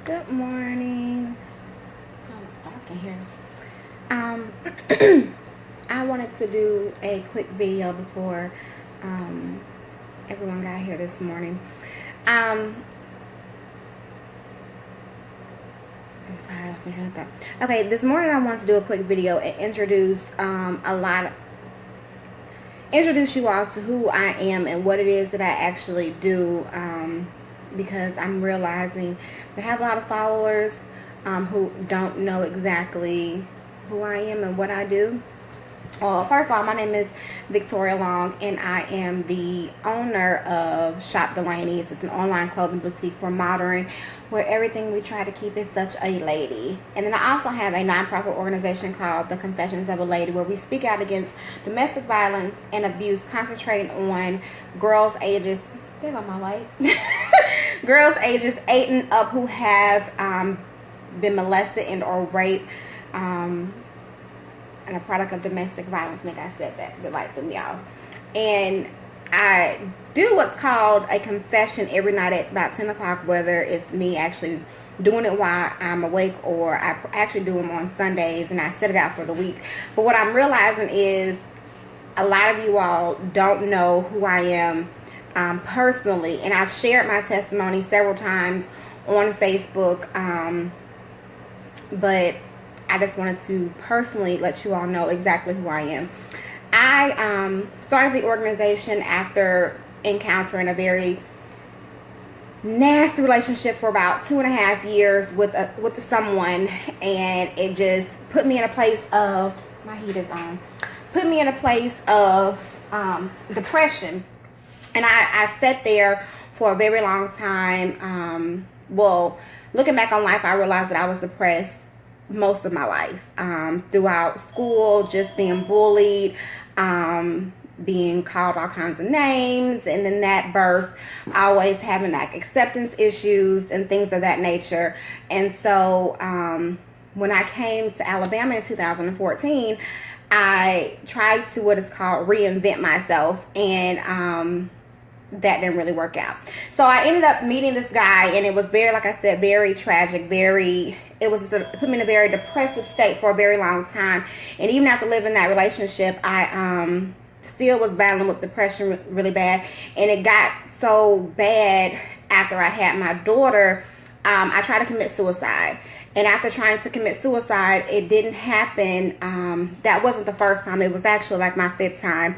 Good morning. It's kind of dark in here. I wanted to do a quick video before everyone got here this morning. I'm sorry, I lost my train of thought. Okay, this morning I want to do a quick video and introduce introduce you all to who I am and what it is that I actually do. Because I'm realizing that I have a lot of followers who don't know exactly who I am and what I do. Well, first of all, my name is Victoria Long, and I am the owner of Shop Delaney's. It's an online clothing boutique for modern, where everything we try to keep is such a lady. And then I also have a nonprofit organization called The Confessions of a Lady, where we speak out against domestic violence and abuse, concentrating on girls ages, there go my light, girls ages 8 and up who have been molested and or raped and a product of domestic violence. I think I said that. The light threw me off. And I do what's called a confession every night at about 10 o'clock, whether it's me actually doing it while I'm awake or I actually do them on Sundays, and I set it out for the week. But what I'm realizing is a lot of you all don't know who I am personally, and I've shared my testimony several times on Facebook, but I just wanted to personally let you all know exactly who I am. I started the organization after encountering a very nasty relationship for about 2.5 years with someone, and it just put me in a place of, my heat is on, put me in a place of depression. And I sat there for a very long time. Well, looking back on life, I realized that I was depressed most of my life. Throughout school, just being bullied, being called all kinds of names, and then that birth, always having like acceptance issues and things of that nature. And so when I came to Alabama in 2014, I tried to what is called reinvent myself, and that didn't really work out. So I ended up meeting this guy, and it was very, like I said, very tragic, it put me in a very depressive state for a very long time. And even after living that relationship, I still was battling with depression really bad. And it got so bad after I had my daughter, I tried to commit suicide. And after trying to commit suicide, it didn't happen. That wasn't the first time. It was actually like my 5th time.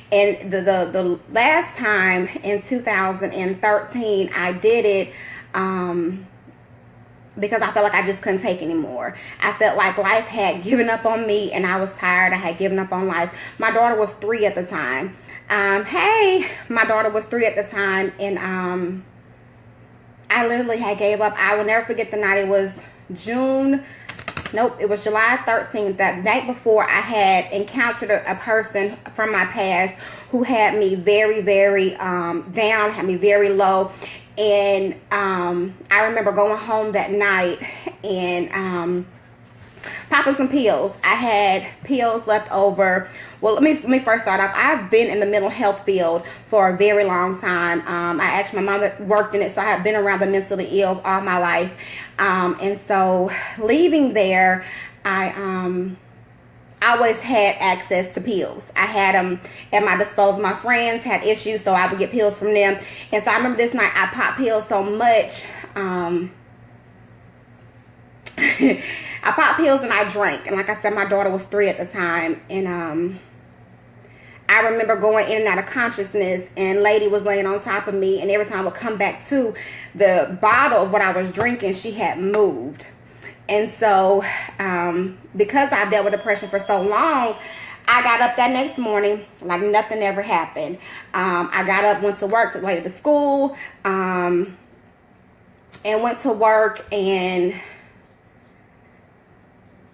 And the last time in 2013, I did it because I felt like I just couldn't take anymore. I felt like life had given up on me, and I was tired. I had given up on life. My daughter was 3 at the time. My daughter was 3 at the time, and I literally had gave up. I will never forget the night. It was it was July 13th, that night before. I had encountered a person from my past who had me very, very down, had me very low. And I remember going home that night and popping some pills. I had pills left over. Well, let me first start off. I've been in the mental health field for a very long time. My mother worked in it, so I have been around the mentally ill all my life. And so leaving there, I always had access to pills. I had them at my disposal. My friends had issues, so I would get pills from them. And so I remember this night I popped pills so much. I popped pills and I drank. And like I said, my daughter was 3 at the time. And I remember going in and out of consciousness, and lady was laying on top of me. And every time I would come back to the bottle of what I was drinking, she had moved. And so because I dealt with depression for so long, I got up that next morning like nothing ever happened. I got up, went to work, took the lady to school, and went to work, and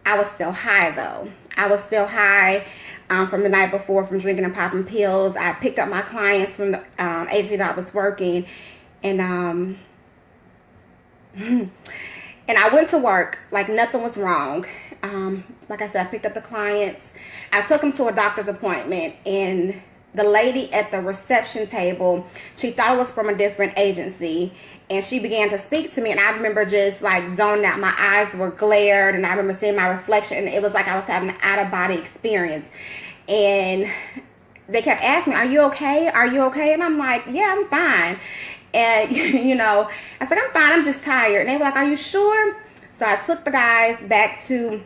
I was still high though. I was still high from the night before from drinking and popping pills. I picked up my clients from the agency that I was working, and and I went to work like nothing was wrong. Like I said, I picked up the clients. I took them to a doctor's appointment, and the lady at the reception table, she thought it was from a different agency, and she began to speak to me, and I remember just like zoning out. My eyes were glared, and I remember seeing my reflection, and it was like I was having an out-of-body experience. And they kept asking me, are you okay? Are you okay? And I'm like, yeah, I'm fine. And, you know, I said, I'm fine, I'm just tired. And they were like, are you sure? So I took the guys back to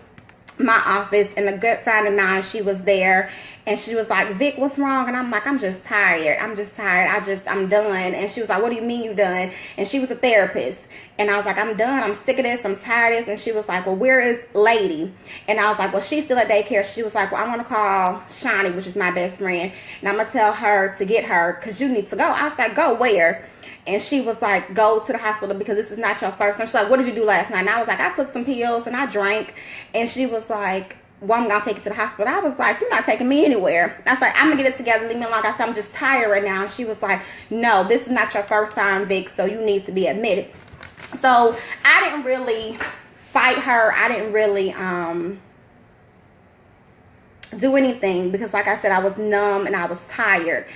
my office, and a good friend of mine, she was there, and she was like, Vic, what's wrong? And I'm like, I'm just tired. I'm done. And she was like, what do you mean you done? And she was a therapist. And I was like, I'm done. I'm sick of this. I'm tired of this. And she was like, well, where is Lady? And I was like, well, she's still at daycare. She was like, well, I'm going to call Shawnee, which is my best friend, and I'm going to tell her to get her because you need to go. I was like, go where? And she was like, go to the hospital because this is not your first time. She's like, what did you do last night? And I was like, I took some pills and I drank. And she was like, well, I'm going to take you to the hospital. I was like, you're not taking me anywhere. I was like, I'm going to get it together. Leave me alone. I said, I'm just tired right now. And she was like, no, this is not your first time, Vic, so you need to be admitted. So I didn't really fight her. I didn't really do anything because, like I said, I was numb and I was tired.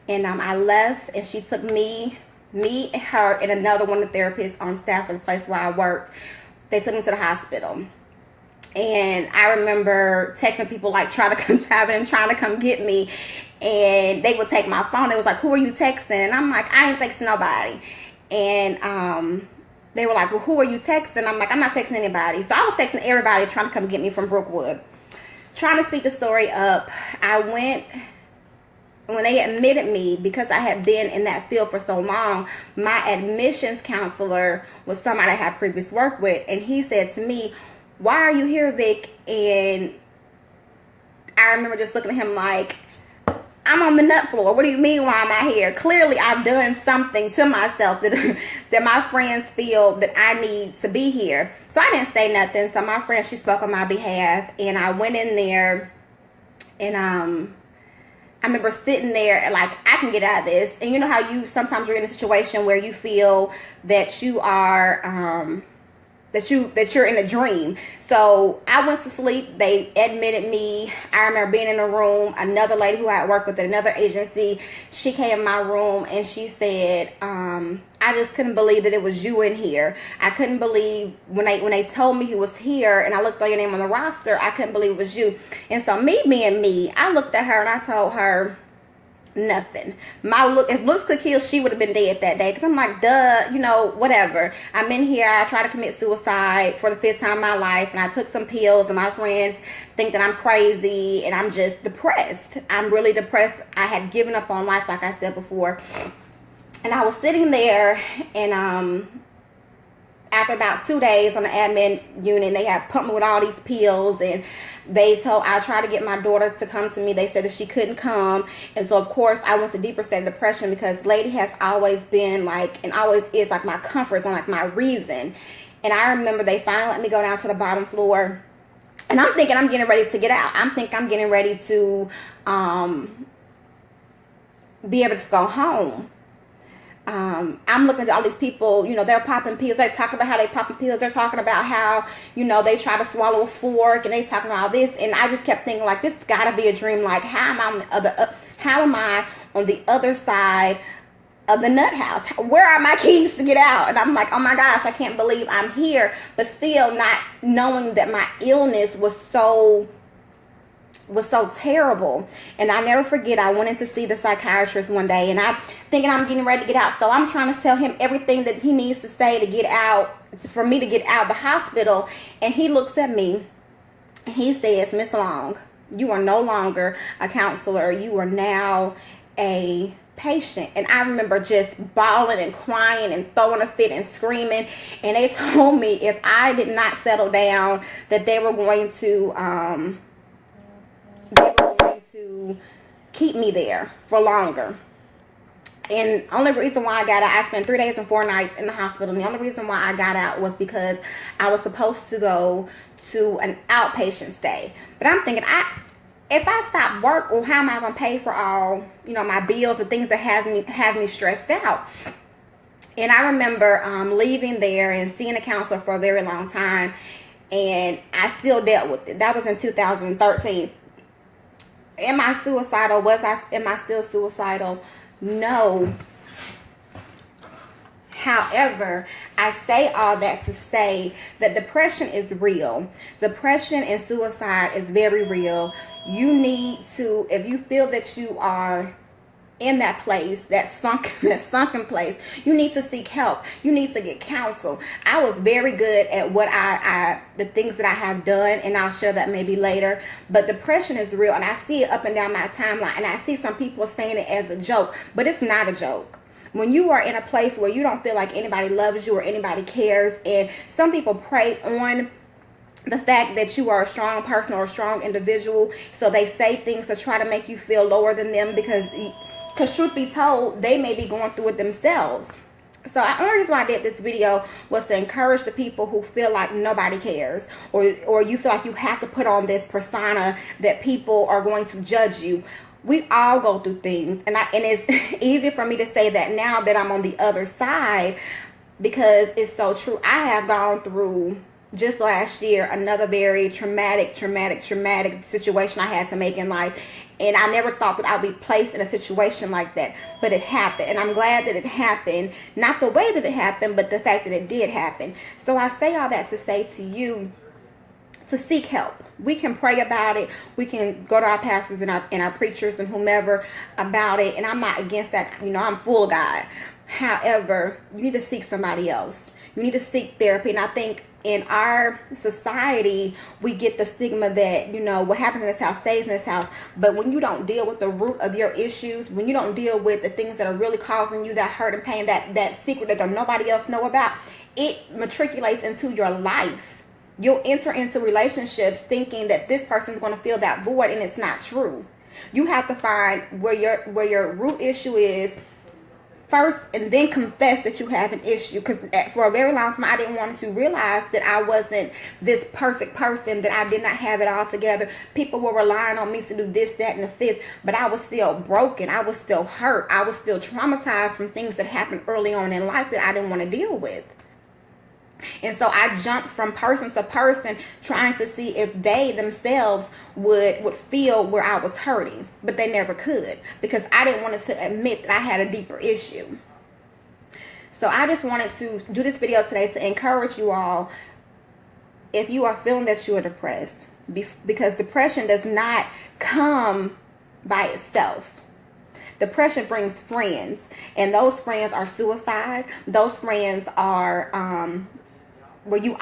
And I left, and she took me, her, and another one of the therapists on staff at the place where I worked. They took me to the hospital. And I remember texting people, like, trying to come get me. And they would take my phone. They was like, who are you texting? And I'm like, I ain't texting nobody. And they were like, well, who are you texting? I'm like, I'm not texting anybody. So I was texting everybody trying to come get me from Brookwood. Trying to speed the story up, I went, when they admitted me, because I had been in that field for so long, my admissions counselor was somebody I had previously worked with. And he said to me, why are you here, Vic? And I remember just looking at him like, I'm on the nut floor. What do you mean, why am I here? Clearly, I've done something to myself that my friends feel that I need to be here. So I didn't say nothing. So my friend, she spoke on my behalf. And I went in there, and I remember sitting there and like, I can get out of this. And you know how you sometimes you're in a situation where you feel that you are that you're in a dream. So I went to sleep. They admitted me. I remember being in a room. Another lady who I had worked with at another agency, she came in my room and she said, I just couldn't believe that it was you in here. I couldn't believe when they told me you was here and I looked at your name on the roster, I couldn't believe it was you. And so me being me, I looked at her and I told her, nothing. If looks could kill, she would have been dead that day. Because I'm like, duh, you know, whatever. I'm in here. I tried to commit suicide for the 5th time in my life. And I took some pills. And my friends think that I'm crazy. And I'm just depressed. I'm really depressed. I had given up on life, like I said before. And I was sitting there. And after about 2 days on the admin unit, they had pumped me with all these pills. And I tried to get my daughter to come to me. They said that she couldn't come. And so, of course, I went to Deprssion because Lady has always been like, and always is like my comfort zone, like my reason. And I remember they finally let me go down to the bottom floor. And I'm thinking I'm getting ready to get out. I'm getting ready to be able to go home. I'm looking at all these people, you know, they're popping pills. They're talking about how they popping pills. They're talking about how, you know, they try to swallow a fork, and they talking about all this. And I just kept thinking, like, this gotta be a dream. Like, how am I on the other side of the nut house? Where are my keys to get out? And I'm like, oh my gosh, I can't believe I'm here. But still not knowing that my illness was so terrible. And I never forget, I went in to see the psychiatrist one day, and I'm thinking I'm getting ready to get out. So I'm trying to tell him everything that he needs to say to get out, for me to get out of the hospital. And he looks at me and he says, Miss Long, you are no longer a counselor. You are now a patient. And I remember just bawling and crying and throwing a fit and screaming. And they told me if I did not settle down, that they were going to keep me there for longer. And only reason why I got out, I spent 3 days and 4 nights in the hospital. And the only reason why I got out was because I was supposed to go to an outpatient stay. But I'm thinking, if I stop work, well, how am I going to pay for all, you know, my bills, the things that have me stressed out? And I remember leaving there and seeing a counselor for a very long time. And I still dealt with it. That was in 2013. Am I suicidal? Am I still suicidal? No. However, I say all that to say that depression is real. Depression and suicide is very real. You need to, if you feel that you are in that place, that sunken place, you need to seek help. You need to get counsel. I was very good at what the things that I have done, and I'll share that maybe later. But depression is real, and I see it up and down my timeline, and I see some people saying it as a joke, but it's not a joke. When you are in a place where you don't feel like anybody loves you or anybody cares, and some people prey on the fact that you are a strong person or a strong individual, so they say things to try to make you feel lower than them, because truth be told, they may be going through it themselves. So the only reason why I did this video was to encourage the people who feel like nobody cares, or you feel like you have to put on this persona that people are going to judge you. We all go through things, and it's easy for me to say that now that I'm on the other side, because it's so true. I have gone through, just last year, another very traumatic situation I had to make in life. And I never thought that I'd be placed in a situation like that. But it happened. And I'm glad that it happened. Not the way that it happened, but the fact that it did happen. So I say all that to say to you to seek help. We can pray about it. We can go to our pastors and our preachers and whomever about it. And I'm not against that. You know, I'm full of God. However, you need to seek somebody else. You need to seek therapy. And I think in our society, we get the stigma that, you know, what happens in this house stays in this house. But when you don't deal with the root of your issues, when you don't deal with the things that are really causing you that hurt and pain, that secret that nobody else know about, it matriculates into your life. You'll enter into relationships thinking that this person's going to fill that void, and it's not true. You have to find where your root issue is first, and then confess that you have an issue. Because for a very long time, I didn't want to realize that I wasn't this perfect person, that I did not have it all together. People were relying on me to do this, that, and the fifth, but I was still broken. I was still hurt. I was still traumatized from things that happened early on in life that I didn't want to deal with. And so I jumped from person to person trying to see if they themselves would feel where I was hurting. But they never could, because I didn't want to admit that I had a deeper issue. So I just wanted to do this video today to encourage you all, if you are feeling that you are depressed, because depression does not come by itself. Depression brings friends, and those friends are suicide. Those friends are where you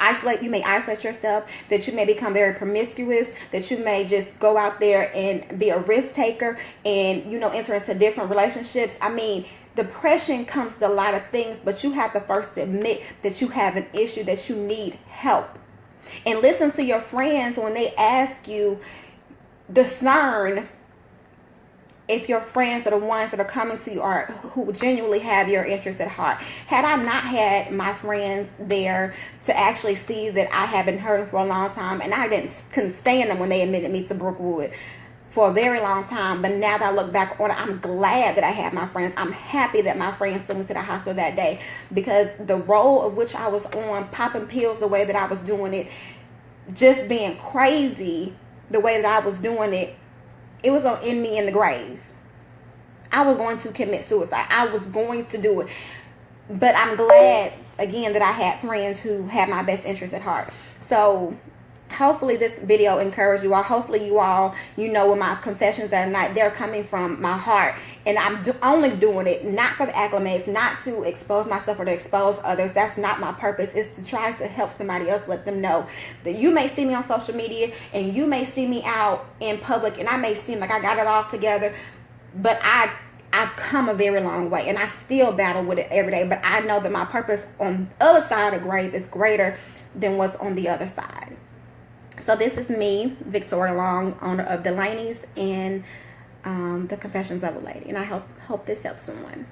may isolate yourself, that you may become very promiscuous, that you may just go out there and be a risk taker and, you know, enter into different relationships. I mean, depression comes with a lot of things, but you have to first admit that you have an issue, that you need help. And listen to your friends when they ask you. Discern if your friends are the ones that are coming to you or who genuinely have your interests at heart. Had I not had my friends there to actually see that I had been hurting for a long time, and I couldn't stand them when they admitted me to Brookwood for a very long time, but now that I look back on it, I'm glad that I had my friends. I'm happy that my friends took me to the hospital that day, because the role of which I was on, popping pills the way that I was doing it, just being crazy the way that I was doing it, it was going to end me in the grave. I was going to commit suicide. I was going to do it. But I'm glad, again, that I had friends who had my best interest at heart. So hopefully this video encouraged you all. Hopefully you all, you know, when my confessions at night, they're coming from my heart. And I'm only doing it not for the acclimates, not to expose myself or to expose others. That's not my purpose. It's to try to help somebody else, let them know that you may see me on social media and you may see me out in public and I may seem like I got it all together, but I've come a very long way, and I still battle with it every day. But I know that my purpose on the other side of the grave is greater than what's on the other side. So this is me, Victoria Long, owner of Delaney's and the Confessions of a Lady. And I hope this helps someone.